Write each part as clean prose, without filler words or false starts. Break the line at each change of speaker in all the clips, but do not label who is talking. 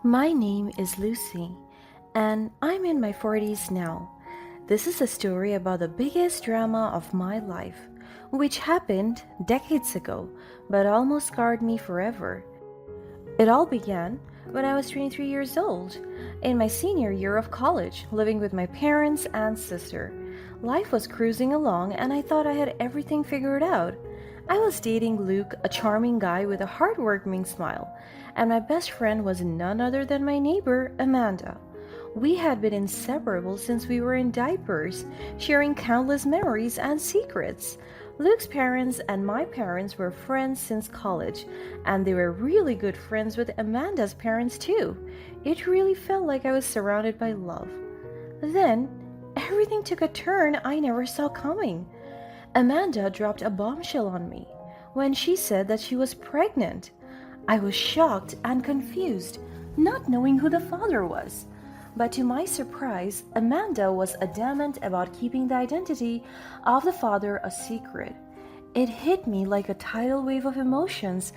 My name is Lucy, and I'm in my 40s now. This is a story about the biggest drama of my life, which happened decades ago but almost scarred me forever. It all began when I was 23 years old, in my senior year of college, living with my parents and sister. Life was cruising along, and I thought I had everything figured out. I was dating Luke, a charming guy with a heartwarming smile, and my best friend was none other than my neighbor, Amanda. We had been inseparable since we were in diapers, sharing countless memories and secrets. Luke's parents and my parents were friends since college, and they were really good friends with Amanda's parents too. It really felt like I was surrounded by love. Then, everything took a turn I never saw coming. Amanda dropped a bombshell on me when she said that she was pregnant. I was shocked and confused, not knowing who the father was. But to my surprise, Amanda was adamant about keeping the identity of the father a secret. It hit me like a tidal wave of emotions,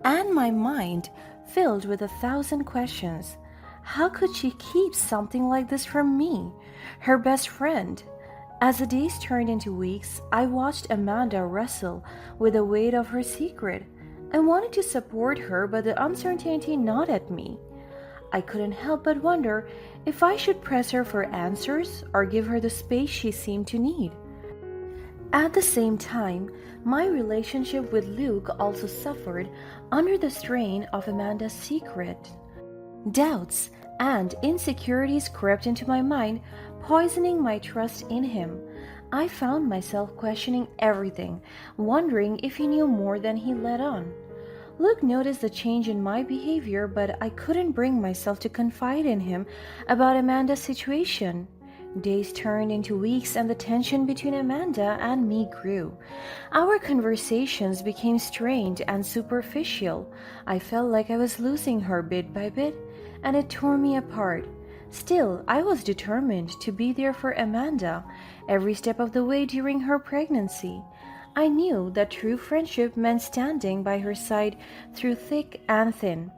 and my mind filled with 1,000 questions. How could she keep something like this from me, her best friend? As the days turned into weeks, I watched Amanda wrestle with the weight of her secret. I wanted to support her, but the uncertainty gnawed at me. I couldn't help but wonder if I should press her for answers or give her the space she seemed to need. At the same time, my relationship with Luke also suffered under the strain of Amanda's secret. Doubts and insecurities crept into my mind, poisoning my trust in him. I found myself questioning everything, wondering if he knew more than he let on. Luke noticed the change in my behavior, but I couldn't bring myself to confide in him about Amanda's situation. Days turned into weeks, and the tension between Amanda and me grew. Our conversations became strained and superficial. I felt like I was losing her bit by bit, and it tore me apart. Still, I was determined to be there for Amanda every step of the way during her pregnancy. I knew that true friendship meant standing by her side through thick and thin.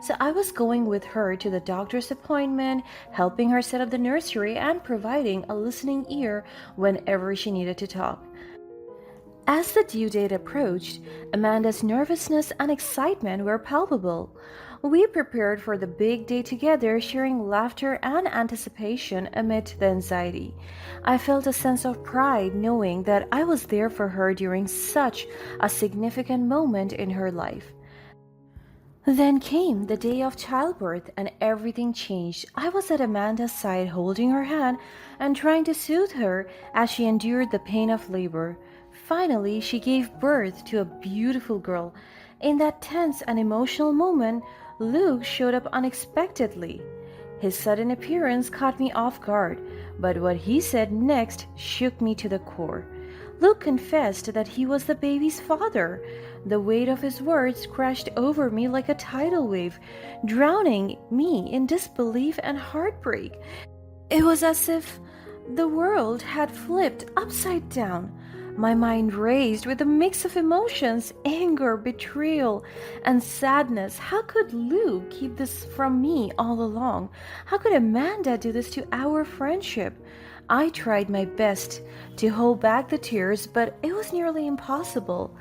So I was going with her to the doctor's appointment, helping her set up the nursery, and providing a listening ear whenever she needed to talk. As the due date approached, Amanda's nervousness and excitement were palpable. We prepared for the big day together, sharing laughter and anticipation amid the anxiety. I felt a sense of pride knowing that I was there for her during such a significant moment in her life. Then came the day of childbirth, and everything changed. I was at Amanda's side, holding her hand and trying to soothe her as she endured the pain of labor. Finally, she gave birth to a beautiful girl. In that tense and emotional moment, Luke showed up unexpectedly. His sudden appearance caught me off guard, but what he said next shook me to the core. Luke confessed that he was the baby's father. The weight of his words crashed over me like a tidal wave, drowning me in disbelief and heartbreak. It was as if the world had flipped upside down. My mind raced with a mix of emotions, anger, betrayal, and sadness. How could Luke keep this from me all along? How could Amanda do this to our friendship? I tried my best to hold back the tears, but it was nearly impossible.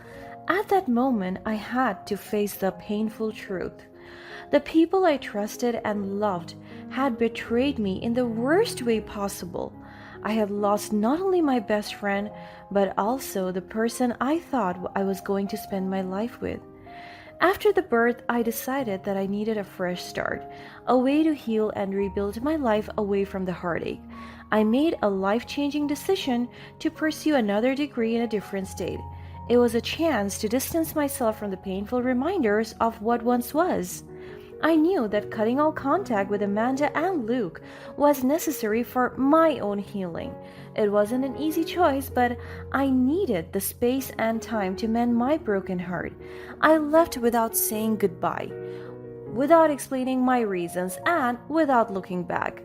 At that moment, I had to face the painful truth. The people I trusted and loved had betrayed me in the worst way possible. I had lost not only my best friend, but also the person I thought I was going to spend my life with. After the birth, I decided that I needed a fresh start, a way to heal and rebuild my life away from the heartache. I made a life-changing decision to pursue another degree in a different state. It was a chance to distance myself from the painful reminders of what once was. I knew that cutting all contact with Amanda and Luke was necessary for my own healing. It wasn't an easy choice, but I needed the space and time to mend my broken heart. I left without saying goodbye, without explaining my reasons, and without looking back.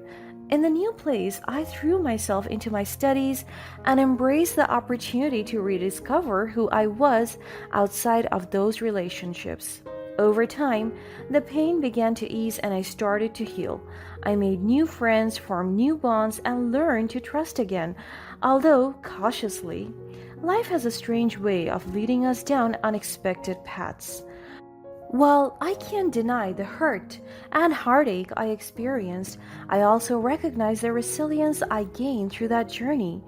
In the new place, I threw myself into my studies and embraced the opportunity to rediscover who I was outside of those relationships. Over time, the pain began to ease and I started to heal. I made new friends, formed new bonds, and learned to trust again, although cautiously. Life has a strange way of leading us down unexpected paths. While I can't deny the hurt and heartache I experienced, I also recognize the resilience I gained through that journey.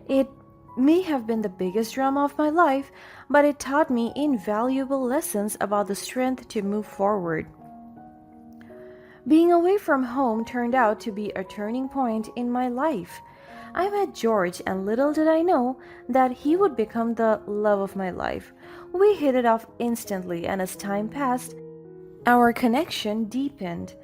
It may have been the biggest drama of my life, but it taught me invaluable lessons about the strength to move forward. Being away from home turned out to be a turning point in my life. I met George, and little did I know that he would become the love of my life. We hit it off instantly, and as time passed, our connection deepened.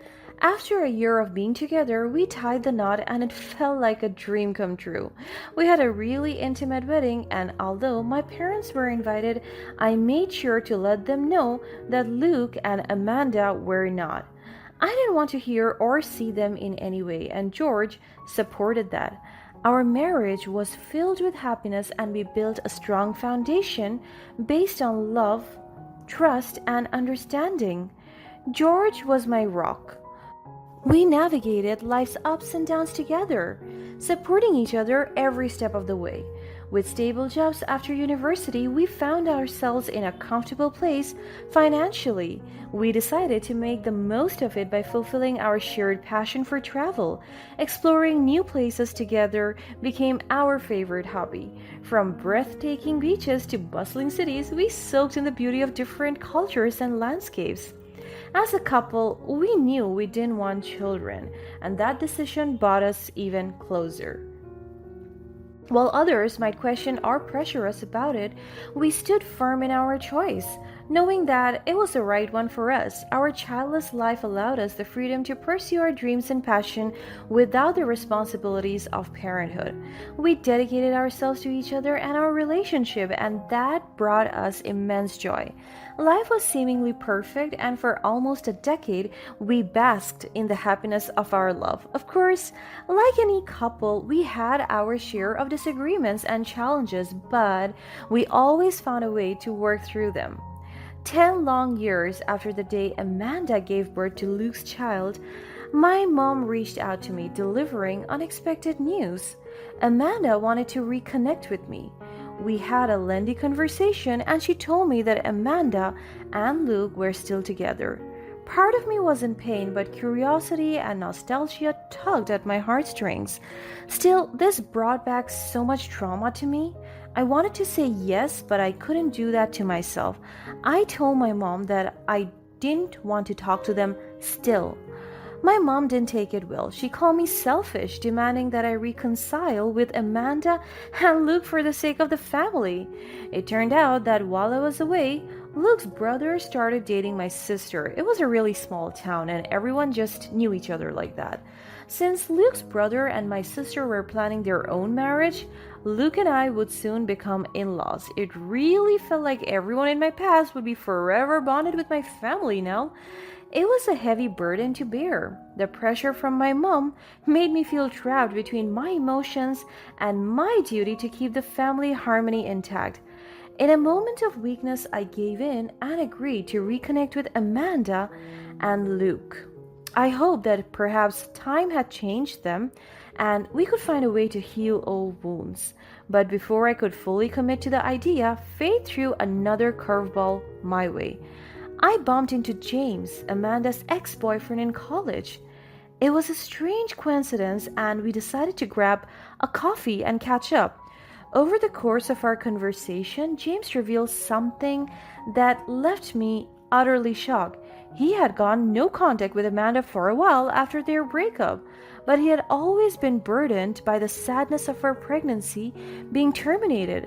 After a year of being together, we tied the knot and it felt like a dream come true. We had a really intimate wedding, and although my parents were invited, I made sure to let them know that Luke and Amanda were not. I didn't want to hear or see them in any way, and George supported that. Our marriage was filled with happiness, and we built a strong foundation based on love, trust, and understanding. George was my rock. We navigated life's ups and downs together, supporting each other every step of the way. With stable jobs after university, we found ourselves in a comfortable place financially. We decided to make the most of it by fulfilling our shared passion for travel. Exploring new places together became our favorite hobby. From breathtaking beaches to bustling cities, we soaked in the beauty of different cultures and landscapes. As a couple, we knew we didn't want children, and that decision brought us even closer. While others might question or pressure us about it, we stood firm in our choice, knowing that it was the right one for us. Our childless life allowed us the freedom to pursue our dreams and passion without the responsibilities of parenthood. We dedicated ourselves to each other and our relationship, and that brought us immense joy. Life was seemingly perfect, and for almost a decade, we basked in the happiness of our love. Of course, like any couple, we had our share of disagreements and challenges, but we always found a way to work through them. 10 long years after the day Amanda gave birth to Luke's child, my mom reached out to me, delivering unexpected news. Amanda wanted to reconnect with me. We had a lengthy conversation, and she told me that Amanda and Luke were still together. Part of me was in pain, but curiosity and nostalgia tugged at my heartstrings. Still, this brought back so much trauma to me. I wanted to say yes, but I couldn't do that to myself. I told my mom that I didn't want to talk to them still. My mom didn't take it well. She called me selfish, demanding that I reconcile with Amanda and Luke for the sake of the family. It turned out that while I was away, Luke's brother started dating my sister. It was a really small town, and everyone just knew each other like that. Since Luke's brother and my sister were planning their own marriage, Luke and I would soon become in-laws. It really felt like everyone in my past would be forever bonded with my family now. It was a heavy burden to bear. The pressure from my mom made me feel trapped between my emotions and my duty to keep the family harmony intact. In a moment of weakness, I gave in and agreed to reconnect with Amanda and Luke. I hoped that perhaps time had changed them and we could find a way to heal old wounds. But before I could fully commit to the idea, fate threw another curveball my way. I bumped into James, Amanda's ex-boyfriend in college. It was a strange coincidence, and we decided to grab a coffee and catch up. Over the course of our conversation, James revealed something that left me utterly shocked. He had gone no contact with Amanda for a while after their breakup, but he had always been burdened by the sadness of her pregnancy being terminated.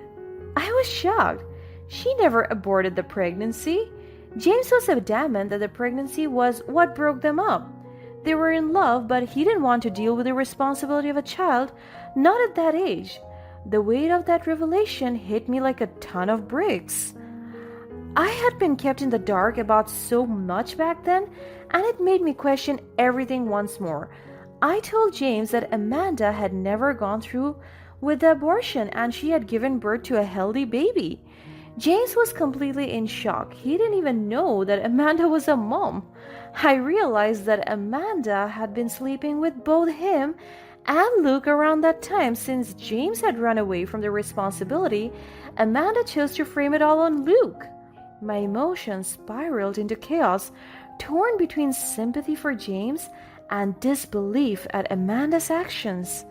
I was shocked. She never aborted the pregnancy. James was adamant that the pregnancy was what broke them up. They were in love, but he didn't want to deal with the responsibility of a child, not at that age. The weight of that revelation hit me like a ton of bricks. I had been kept in the dark about so much back then, and it made me question everything once more. I told James that Amanda had never gone through with the abortion and she had given birth to a healthy baby. James was completely in shock. He didn't even know that Amanda was a mom. I realized that Amanda had been sleeping with both him and Luke around that time. Since James had run away from the responsibility, Amanda chose to frame it all on Luke. My emotions spiraled into chaos, torn between sympathy for James and disbelief at Amanda's actions.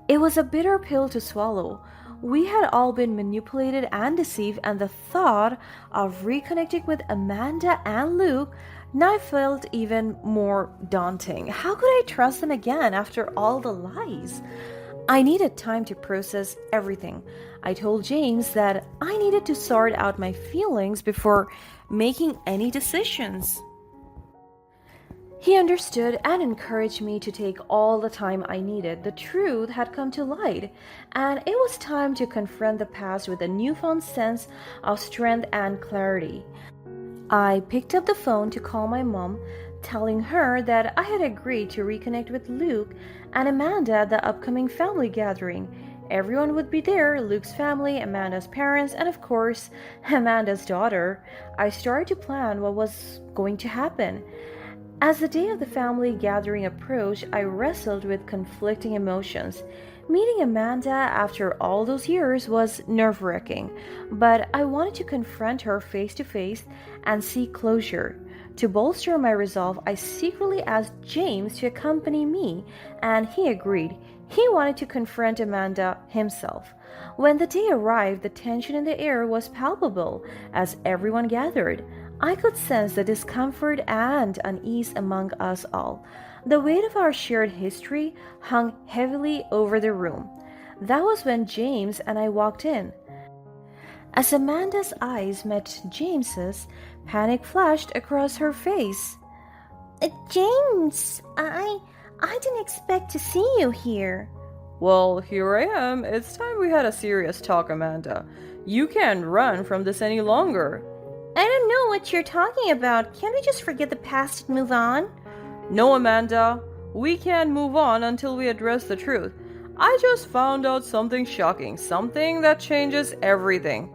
It was a bitter pill to swallow. We had all been manipulated and deceived, and the thought of reconnecting with Amanda and Luke now felt even more daunting. How could I trust them again after all the lies? I needed time to process everything. I told James that I needed to sort out my feelings before making any decisions. He understood and encouraged me to take all the time I needed. The truth had come to light, and it was time to confront the past with a newfound sense of strength and clarity. I picked up the phone to call my mom, telling her that I had agreed to reconnect with Luke and Amanda at the upcoming family gathering. Everyone would be there: Luke's family, Amanda's parents, and of course, Amanda's daughter. I started to plan what was going to happen. As the day of the family gathering approached, I wrestled with conflicting emotions. Meeting Amanda after all those years was nerve-wracking, but I wanted to confront her face to face and seek closure. To bolster my resolve, I secretly asked James to accompany me, and he agreed. He wanted to confront Amanda himself. When the day arrived, the tension in the air was palpable as everyone gathered. I could sense the discomfort and unease among us all. The weight of our shared history hung heavily over the room. That was when James and I walked in. As Amanda's eyes met James's, panic flashed across her face.
James, I didn't expect to see you here.
Well, here I am. It's time we had a serious talk, Amanda. You can't run from this any longer.
I don't know what you're talking about. Can't we just forget the past and move on?
No, Amanda. We can't move on until we address the truth. I just found out something shocking, something that changes everything.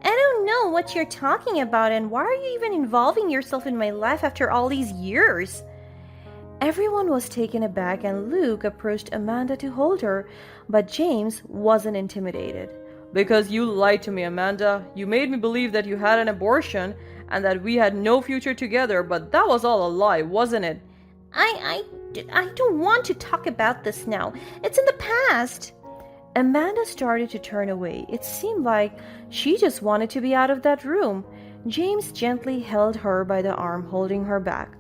I don't know what you're talking about, and why are you even involving yourself in my life after all these years?
Everyone was taken aback, and Luke approached Amanda to hold her, but James wasn't intimidated.
Because you lied to me, Amanda. You made me believe that you had an abortion and that we had no future together, but that was all a lie, wasn't it?
I don't want to talk about this now. It's in the past.
Amanda started to turn away. It seemed like she just wanted to be out of that room. James gently held her by the arm, holding her back.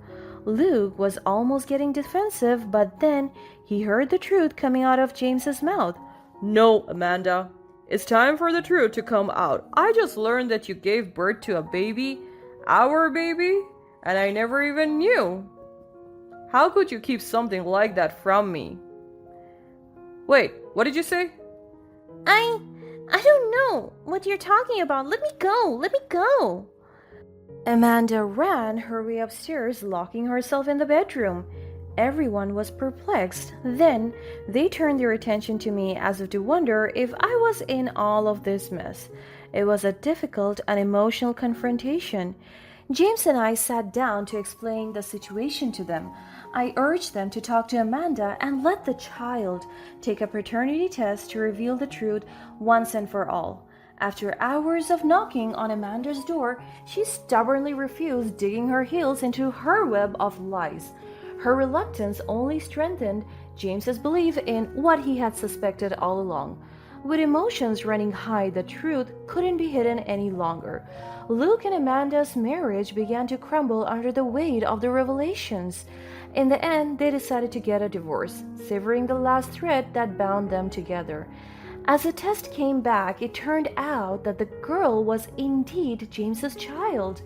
Luke was almost getting defensive, but then he heard the truth coming out of James's mouth.
No, Amanda. It's time for the truth to come out. I just learned that you gave birth to a baby, our baby, and I never even knew. How could you keep something like that from me? Wait, what did you say?
I don't know what you're talking about. Let me go.
Amanda ran her way upstairs, locking herself in the bedroom. Everyone was perplexed. Then they turned their attention to me as if to wonder if I was in all of this mess. It was a difficult and emotional confrontation. James and I sat down to explain the situation to them. I urged them to talk to Amanda and let the child take a paternity test to reveal the truth once and for all. After hours of knocking on Amanda's door, she stubbornly refused, digging her heels into her web of lies. Her reluctance only strengthened James's belief in what he had suspected all along. With emotions running high, the truth couldn't be hidden any longer. Luke and Amanda's marriage began to crumble under the weight of the revelations. In the end, they decided to get a divorce, severing the last thread that bound them together. As the test came back, it turned out that the girl was indeed James's child.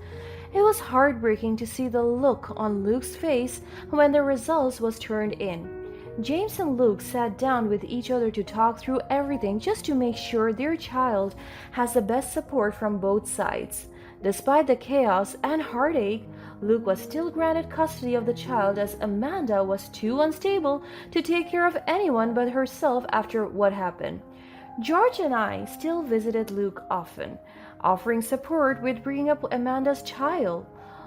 It was heartbreaking to see the look on Luke's face when the results was turned in. James and Luke sat down with each other to talk through everything just to make sure their child has the best support from both sides. Despite the chaos and heartache, Luke was still granted custody of the child as Amanda was too unstable to take care of anyone but herself after what happened. George and I still visited Luke often, offering support with bringing up Amanda's child.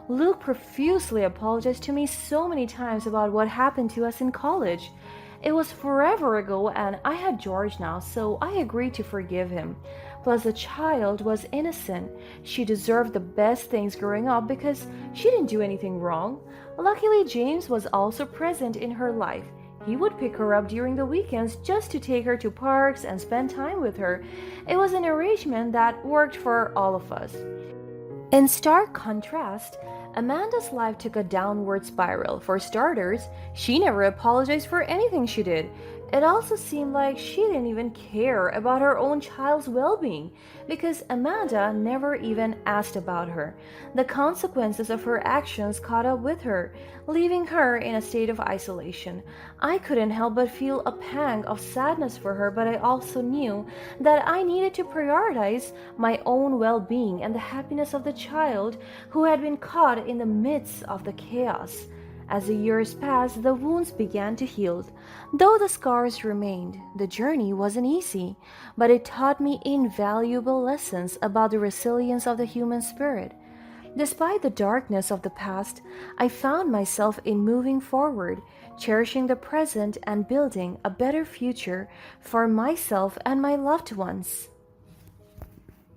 Luke profusely apologized to me so many times about what happened to us in college. It was forever ago and I had George now, so I agreed to forgive him. Plus, the child was innocent. She deserved the best things growing up because she didn't do anything wrong. Luckily, James was also present in her life. He would pick her up during the weekends just to take her to parks and spend time with her. It was an arrangement that worked for all of us. In stark contrast, Amanda's life took a downward spiral. For starters, she never apologized for anything she did. It also seemed like she didn't even care about her own child's well-being because Amanda never even asked about her. The consequences of her actions caught up with her, leaving her in a state of isolation. I couldn't help but feel a pang of sadness for her, but I also knew that I needed to prioritize my own well-being and the happiness of the child who had been caught in the midst of the chaos. As the years passed, the wounds began to heal. Though the scars remained, the journey wasn't easy, but it taught me invaluable lessons about the resilience of the human spirit. Despite the darkness of the past, I found myself in moving forward, cherishing the present and building a better future for myself and my loved ones.